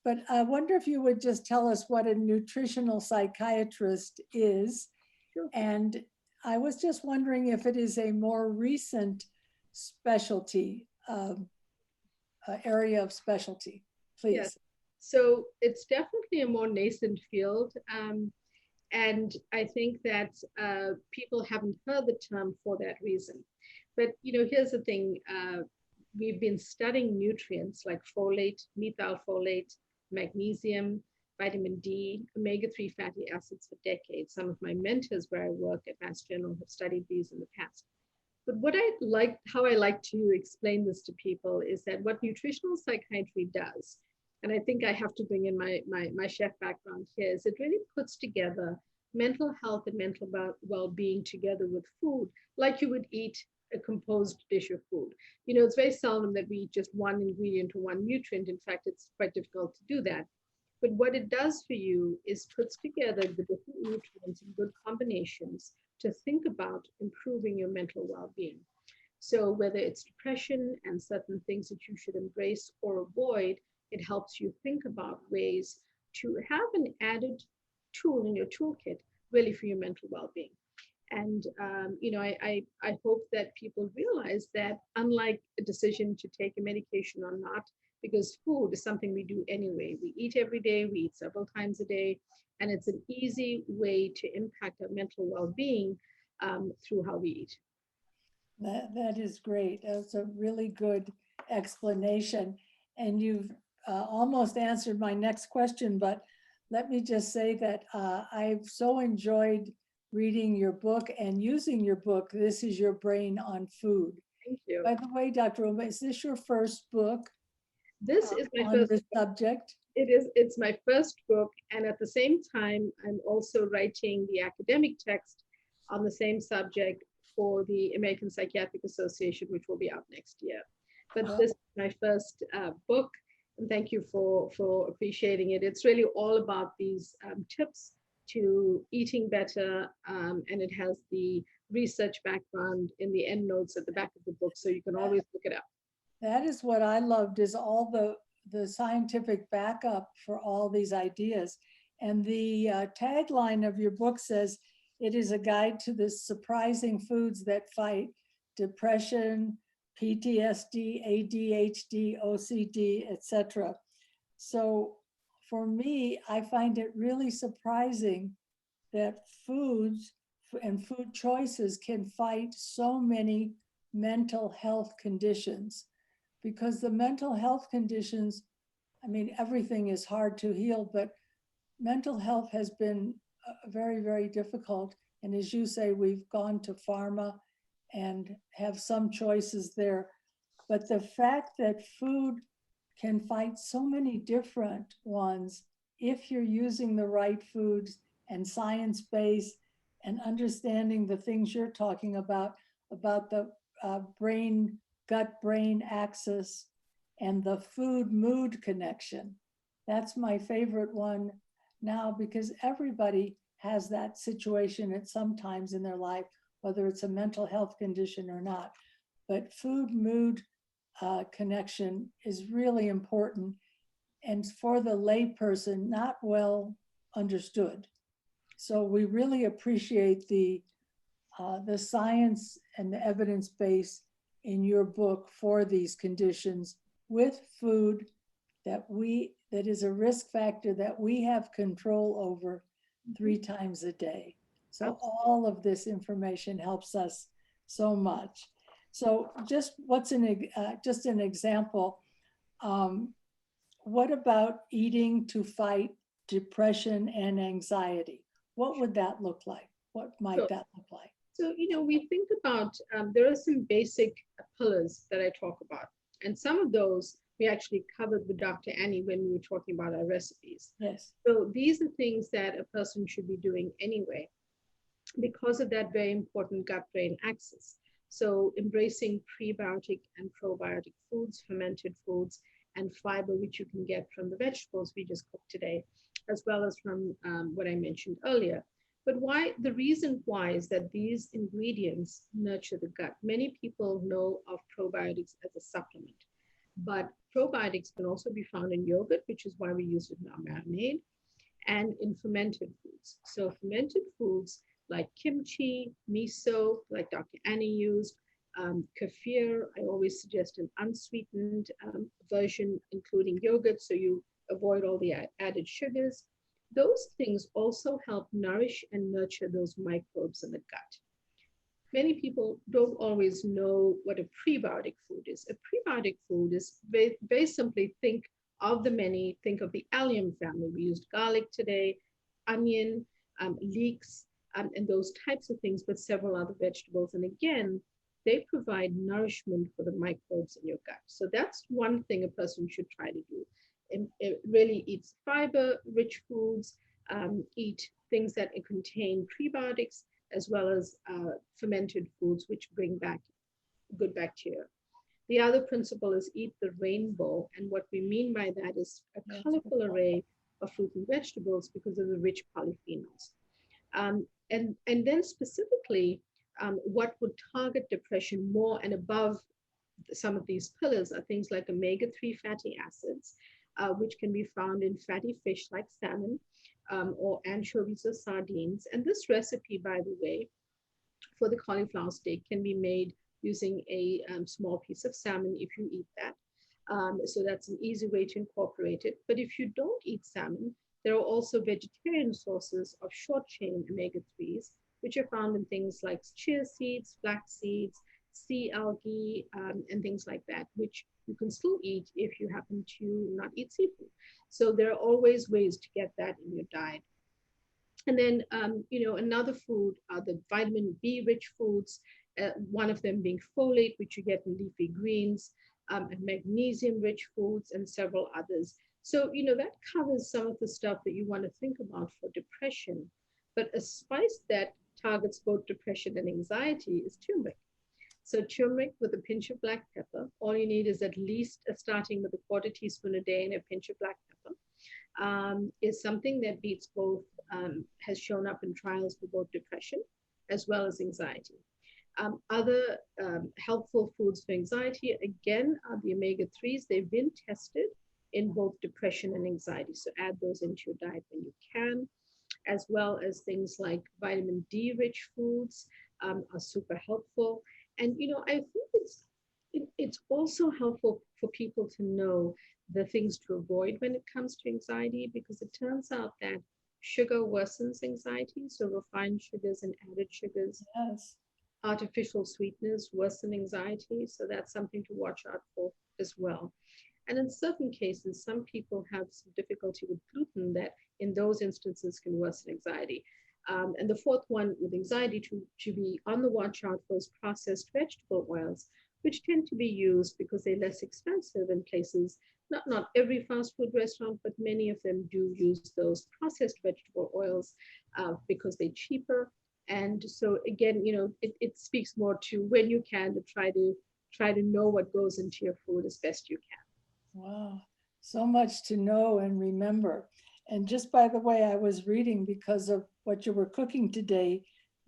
But I wonder if you would just tell us what a nutritional psychiatrist is. Sure. And I was just wondering if it is a more recent specialty, area of specialty, please. Yes. So it's definitely a more nascent field. And I think that people haven't heard the term for that reason. But, you know, here's the thing. We've been studying nutrients like folate, methylfolate, magnesium, vitamin D, omega-3 fatty acids for decades. Some of my mentors where I work at Mass General have studied these in the past. But how I like to explain this to people is that what nutritional psychiatry does and I think I have to bring in my chef background here, is it really puts together mental health and mental well-being together with food, like you would eat a composed dish of food. It's very seldom that we eat just one ingredient or one nutrient. In fact, it's quite difficult to do that. But what it does for you is puts together the different nutrients in good combinations to think about improving your mental well-being. So whether it's depression and certain things that you should embrace or avoid, it helps you think about ways to have an added tool in your toolkit really for your mental well-being. And I hope that people realize that unlike a decision to take a medication or not, because food is something we do anyway. We eat every day, we eat several times a day, and it's an easy way to impact our mental well-being through how we eat. That is great. That's a really good explanation. And you've almost answered my next question, but let me just say that I've so enjoyed reading your book and using your book, This Is Your Brain on Food. Thank you. By the way, Dr. Uma, is this your first book? This is my on first this subject? It's my first book, and at the same time, I'm also writing the academic text on the same subject for the American Psychiatric Association, which will be out next year. But this is my first book, and thank you for appreciating it. It's really all about these tips to eating better, and it has the research background in the end notes at the back of the book, so you can always look it up. That is what I loved, is all the scientific backup for all these ideas. And the tagline of your book says, it is a guide to the surprising foods that fight depression, PTSD, ADHD, OCD, etc. So for me, I find it really surprising that foods and food choices can fight so many mental health conditions, because the mental health conditions, I mean, everything is hard to heal, but mental health has been very, very difficult. And as you say, we've gone to pharma and have some choices there. But the fact that food can fight so many different ones if you're using the right foods and science-based and understanding the things you're talking about the gut-brain axis and the food-mood connection. That's my favorite one now, because everybody has that situation at some times in their life, whether it's a mental health condition or not. But food-mood connection is really important, and for the layperson, not well understood. So we really appreciate the science and the evidence base in your book for these conditions with food that is a risk factor that we have control over 3 times a day. So all of this information helps us so much. So just an example, what about eating to fight depression and anxiety? What would that look like? What might that look like? So, we think about, there are some basic pillars that I talk about. And some of those we actually covered with Dr. Annie when we were talking about our recipes. Yes. So these are things that a person should be doing anyway, because of that very important gut-brain axis. So embracing prebiotic and probiotic foods, fermented foods, and fiber, which you can get from the vegetables we just cooked today, as well as from what I mentioned earlier. But the reason why is that these ingredients nurture the gut. Many people know of probiotics as a supplement, but probiotics can also be found in yogurt, which is why we use it in our marinade, and in fermented foods. So fermented foods like kimchi, miso, like Dr. Annie used, kefir, I always suggest an unsweetened version, including yogurt, so you avoid all the added sugars. Those things also help nourish and nurture those microbes in the gut. Many people don't always know what a prebiotic food is. A prebiotic food is very, very simply, think of the allium family. We used garlic today, onion, leeks, and those types of things, but several other vegetables. And again, they provide nourishment for the microbes in your gut. So that's one thing a person should try to do. it really eats fiber-rich foods, eat things that contain prebiotics, as well as fermented foods, which bring back good bacteria. The other principle is eat the rainbow. And what we mean by that is a colorful array of fruit and vegetables because of the rich polyphenols. And then specifically, what would target depression more and above some of these pillars are things like omega-3 fatty acids, which can be found in fatty fish like salmon or anchovies or sardines. And this recipe, by the way, for the cauliflower steak can be made using a small piece of salmon if you eat that. So that's an easy way to incorporate it. But if you don't eat salmon, there are also vegetarian sources of short chain omega-3s, which are found in things like chia seeds, flax seeds, sea algae, and things like that, which you can still eat if you happen to not eat seafood. So there are always ways to get that in your diet. And then, another food are the vitamin B rich foods, one of them being folate, which you get in leafy greens, and magnesium rich foods, and several others. So, that covers some of the stuff that you want to think about for depression. But a spice that targets both depression and anxiety is turmeric. So turmeric with a pinch of black pepper. All you need is at least starting with a quarter teaspoon a day and a pinch of black pepper. Is something that beats both, has shown up in trials for both depression as well as anxiety. Other helpful foods for anxiety, again, are the omega-3s. They've been tested in both depression and anxiety. So add those into your diet when you can, as well as things like vitamin D rich foods are super helpful. And, I think it's also helpful for people to know the things to avoid when it comes to anxiety, because it turns out that sugar worsens anxiety. So refined sugars and added sugars, Yes. artificial sweeteners worsen anxiety. So that's something to watch out for as well. And in certain cases, some people have some difficulty with gluten that in those instances can worsen anxiety. And the fourth one with anxiety to be on the watch out for is processed vegetable oils, which tend to be used because they're less expensive in places. Not every fast food restaurant, but many of them do use those processed vegetable oils because they're cheaper. And so again, it speaks more to when you can to try to know what goes into your food as best you can. Wow, so much to know and remember. And just by the way, I was reading, because of what you were cooking today,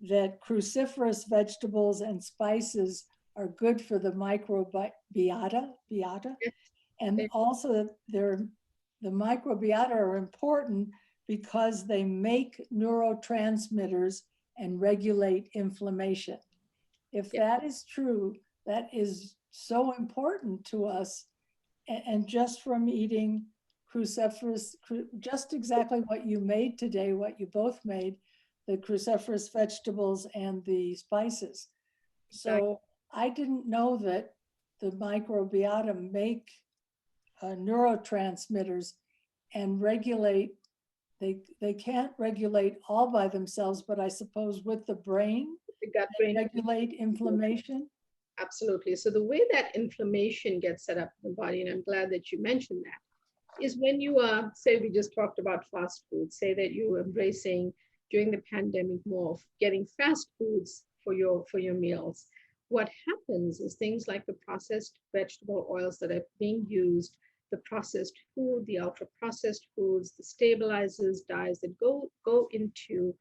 that cruciferous vegetables and spices are good for the microbiota. And also the microbiota are important because they make neurotransmitters and regulate inflammation. If that is true, that is so important to us. And just from eating cruciferous, just exactly what you made today, what you both made, the cruciferous vegetables and the spices. So I didn't know that the microbiota make neurotransmitters and regulate. They can't regulate all by themselves, but I suppose with the brain, The gut brain regulate inflammation. Absolutely. So the way that inflammation gets set up in the body, and I'm glad that you mentioned that, is when you are, say we just talked about fast food, say that you're embracing during the pandemic more of getting fast foods for your meals. What happens is things like the processed vegetable oils that are being used, the processed food, the ultra processed foods, the stabilizers, dyes that go into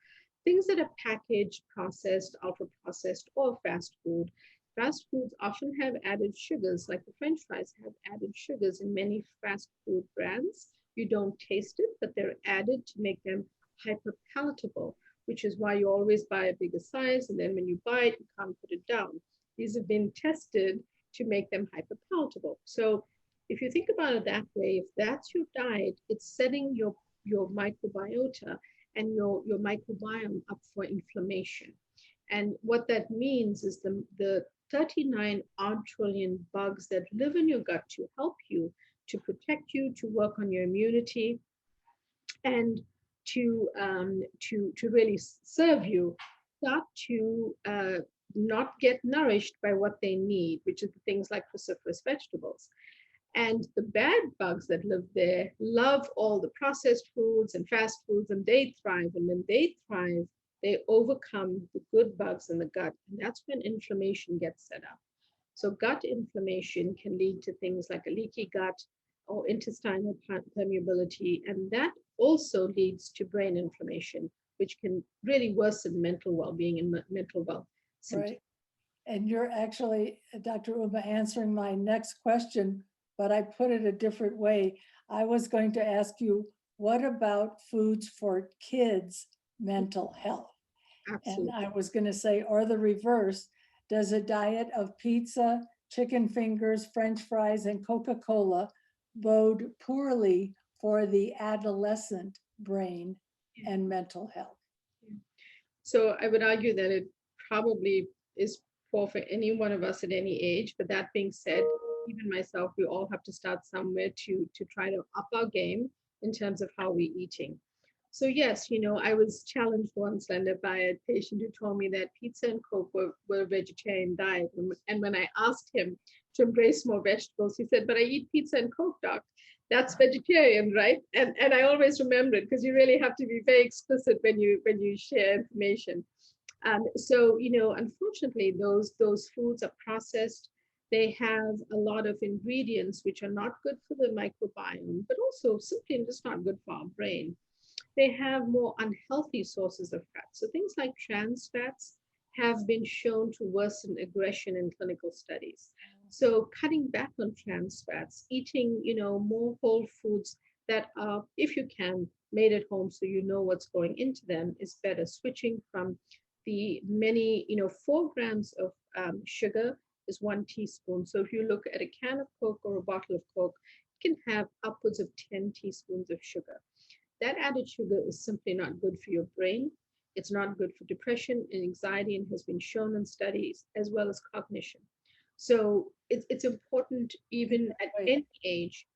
things that are packaged, processed, ultra processed, or fast food. Fast foods often have added sugars, like the French fries have added sugars in many fast food brands. You don't taste it, but they're added to make them hyper palatable, which is why you always buy a bigger size, and then when you buy it, you can't put it down. These have been tested to make them hyper palatable. So if you think about it that way, if that's your diet, it's setting your microbiota and your microbiome up for inflammation. And what that means is the 39 odd trillion bugs that live in your gut to help you, to protect you, to work on your immunity, and to really serve you, start to not get nourished by what they need, which is the things like cruciferous vegetables. And the bad bugs that live there love all the processed foods and fast foods, and they thrive. And when they thrive, they overcome the good bugs in the gut. And that's when inflammation gets set up. So gut inflammation can lead to things like a leaky gut or intestinal permeability. And that also leads to brain inflammation, which can really worsen mental well-being and mental well symptoms. Right. And you're actually, Dr. Uma, answering my next question, but I put it a different way. I was going to ask you, what about foods for kids' mental health? Absolutely. And I was going to say, or the reverse, does a diet of pizza, chicken fingers, French fries, and Coca-Cola bode poorly for the adolescent brain and mental health? So I would argue that it probably is poor for any one of us at any age. But that being said, even myself, we all have to start somewhere to try to up our game in terms of how we're eating. So yes, I was challenged once, Linda, by a patient who told me that pizza and Coke were a vegetarian diet. And when I asked him to embrace more vegetables, he said, "But I eat pizza and Coke, doc. That's vegetarian, right?" And I always remember it, because you really have to be very explicit when you share information. So unfortunately, those foods are processed. They have a lot of ingredients which are not good for the microbiome, but also simply just not good for our brain. They have more unhealthy sources of fat. So things like trans fats have been shown to worsen aggression in clinical studies. So cutting back on trans fats, eating, more whole foods that are, if you can, made at home so you know what's going into them is better. Switching from the many, 4 grams of sugar is 1 teaspoon. So if you look at a can of Coke or a bottle of Coke, it can have upwards of 10 teaspoons of sugar. That added sugar is simply not good for your brain. It's not good for depression and anxiety, and has been shown in studies, as well as cognition. So it's important, even at any age,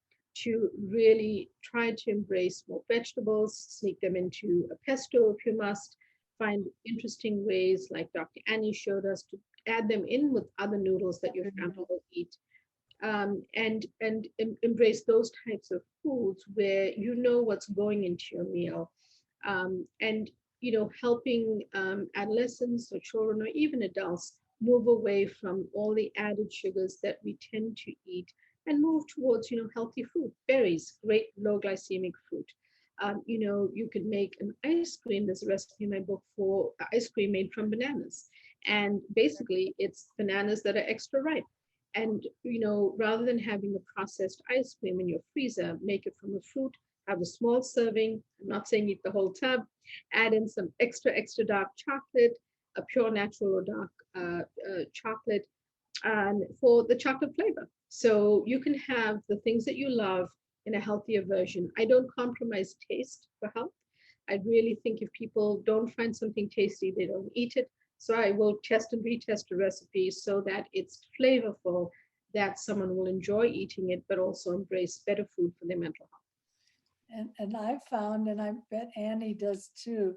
to really try to embrace more vegetables, sneak them into a pesto if you must, find interesting ways, like Dr. Annie showed us, to add them in with other noodles that your family will eat. And embrace those types of foods where you know what's going into your meal. And helping adolescents or children or even adults move away from all the added sugars that we tend to eat, and move towards healthy food. Berries, great low glycemic fruit. You can make an ice cream. There's a recipe in my book for ice cream made from bananas, and basically it's bananas that are extra ripe. And rather than having a processed ice cream in your freezer, make it from a fruit. Have a small serving. I'm not saying eat the whole tub. Add in some extra dark chocolate, a pure natural or dark chocolate, and for the chocolate flavor. So you can have the things that you love in a healthier version. I don't compromise taste for health. I really think if people don't find something tasty, they don't eat it. So I will test and retest a recipe so that it's flavorful, that someone will enjoy eating it, but also embrace better food for their mental health. And I've found, and I bet Annie does too,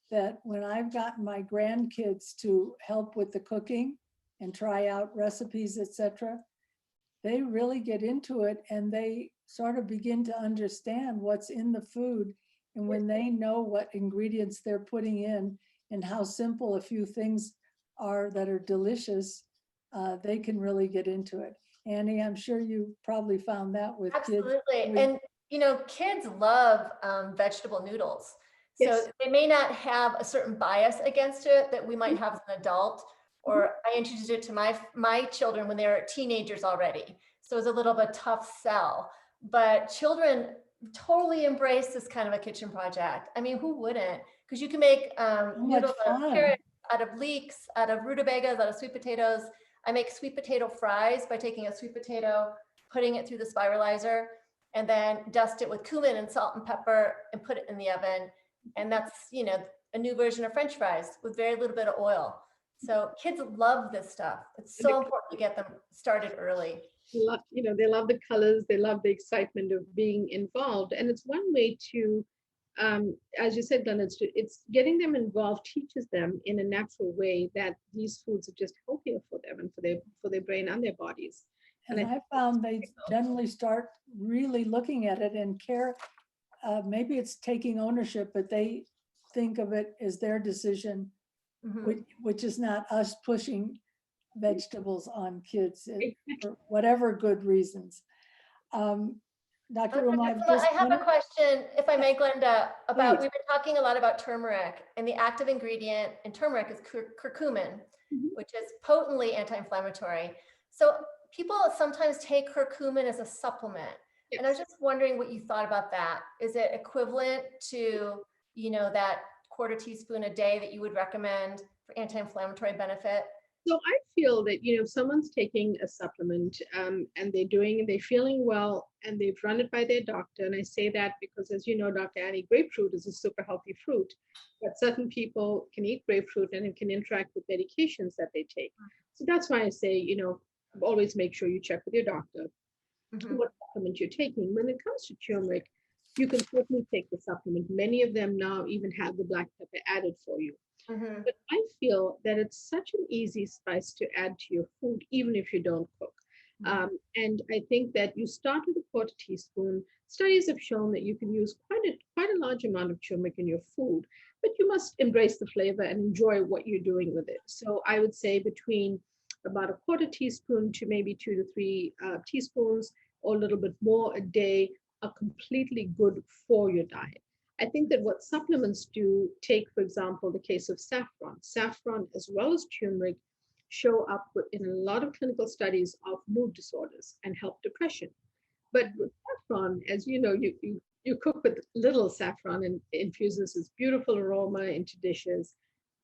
that when I've gotten my grandkids to help with the cooking and try out recipes, etc., they really get into it, and they sort of begin to understand what's in the food. And when they know what ingredients they're putting in and how simple a few things are that are delicious, they can really get into it. Annie, I'm sure you probably found that with kids. Absolutely. And kids love vegetable noodles. So Yes. they may not have a certain bias against it that we might have as an adult, or I introduced it to my children when they were teenagers already. So it was a little bit tough sell, but children totally embrace this kind of a kitchen project. I mean, who wouldn't? Because you can make noodles out of carrots, out of leeks, out of rutabagas, out of sweet potatoes. I make sweet potato fries by taking a sweet potato, putting it through the spiralizer, and then dust it with cumin and salt and pepper and put it in the oven. And that's, a new version of French fries with very little bit of oil. So kids love this stuff. It's so important to get them started early. They love the colors, they love the excitement of being involved. And it's one way to, as you said, Glenn, it's getting them involved teaches them in a natural way that these foods are just healthier for them and for their brain and their bodies. And I found they generally start really looking at it and care. Maybe it's taking ownership, but they think of it as their decision, Mhm. which is not us pushing vegetables on kids Exactly. for whatever good reasons. Dr. Dr. Uma, I've Uma, just I have a question, if I may, Glenda, about, Please. we've been talking a lot about turmeric, and the active ingredient in turmeric is curcumin, Mhm. which is potently anti-inflammatory. So people sometimes take curcumin as a supplement. And I was Yes. just wondering what you thought about that. Is it equivalent to, that quarter teaspoon a day that you would recommend for anti-inflammatory benefit? So I feel that, if someone's taking a supplement and they're feeling well and they've run it by their doctor, and I say that because, as you know, Dr. Annie, grapefruit is a super healthy fruit, but certain people can eat grapefruit and it can interact with medications that they take. So that's why I say, always make sure you check with your doctor Mhm. what supplement you're taking. When it comes to turmeric, you can certainly take the supplement. Many of them now even have the black pepper added for you. Mhm. But I feel that it's such an easy spice to add to your food, even if you don't cook. And I think that you start with a quarter teaspoon. Studies have shown that you can use quite a large amount of turmeric in your food, but you must embrace the flavor and enjoy what you're doing with it. So I would say between about a quarter teaspoon to maybe 2 to 3 teaspoons, or a little bit more a day, are completely good for your diet. I think that what supplements do, take, for example, the case of saffron. Saffron, as well as turmeric, show up in a lot of clinical studies of mood disorders and help depression. But with saffron, as you know, you cook with little saffron and it infuses this beautiful aroma into dishes.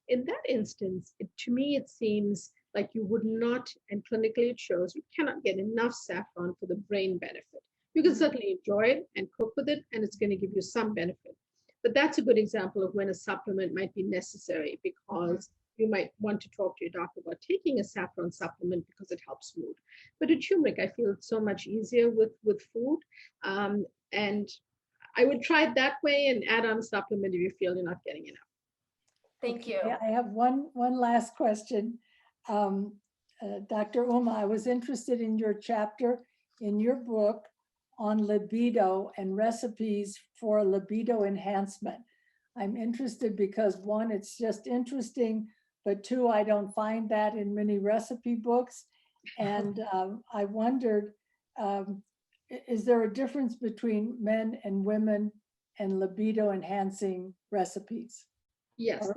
In that instance, to me, it seems like you would not, and clinically it shows, you cannot get enough saffron for the brain benefit. You can certainly enjoy it and cook with it, and it's going to give you some benefit. But that's a good example of when a supplement might be necessary, because you might want to talk to your doctor about taking a saffron supplement because it helps mood. But a turmeric, I feel it's so much easier with food. And I would try it that way and add on a supplement if you feel you're not getting enough. Thank you. I have one last question. Dr. Uma, I was interested in your chapter in your book on libido and recipes for libido enhancement. I'm interested because, one, it's just interesting, but two, I don't find that in many recipe books. And I wondered, is there a difference between men and women and libido enhancing recipes? Yes, Or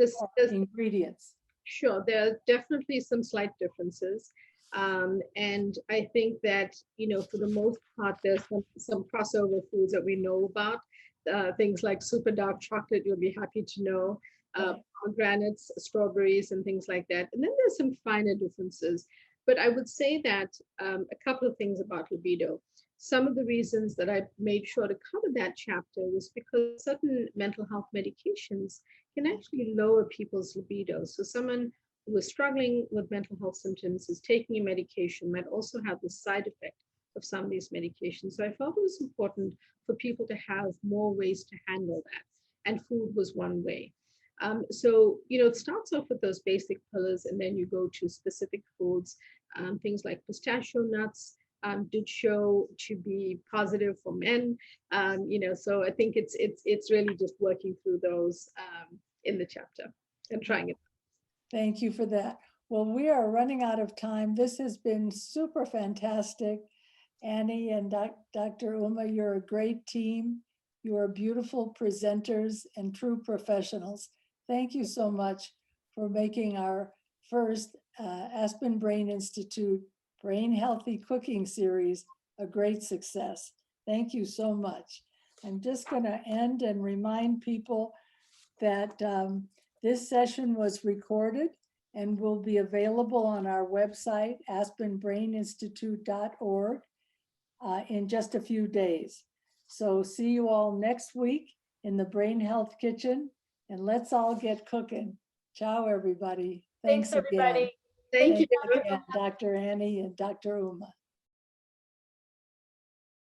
ingredients? Sure, there are definitely some slight differences. And I think that, for the most part, there's some crossover foods that we know about. Things like super dark chocolate, you'll be happy to know, pomegranates, strawberries, and things like that. And then there's some finer differences. But I would say that a couple of things about libido. Some of the reasons that I made sure to cover that chapter was because certain mental health medications can actually lower people's libido. So someone who is struggling with mental health symptoms, is taking a medication, might also have the side effect of some of these medications. So I felt it was important for people to have more ways to handle that. And food was one way. So, it starts off with those basic pillars, and then you go to specific foods. Things like pistachio nuts did show to be positive for men. So I think it's really just working through those in the chapter and trying it. Thank you for that. Well, we are running out of time. This has been super fantastic. Annie and Dr. Uma, you're a great team. You are beautiful presenters and true professionals. Thank you so much for making our first Aspen Brain Institute Brain Healthy Cooking Series a great success. Thank you so much. I'm just going to end and remind people that this session was recorded and will be available on our website, aspenbraininstitute.org, in just a few days. So see you all next week in the Brain Health Kitchen, and let's all get cooking. Ciao, everybody. Thanks, Thanks again. everybody. Thank you. Again, Dr. Annie and Dr. Uma.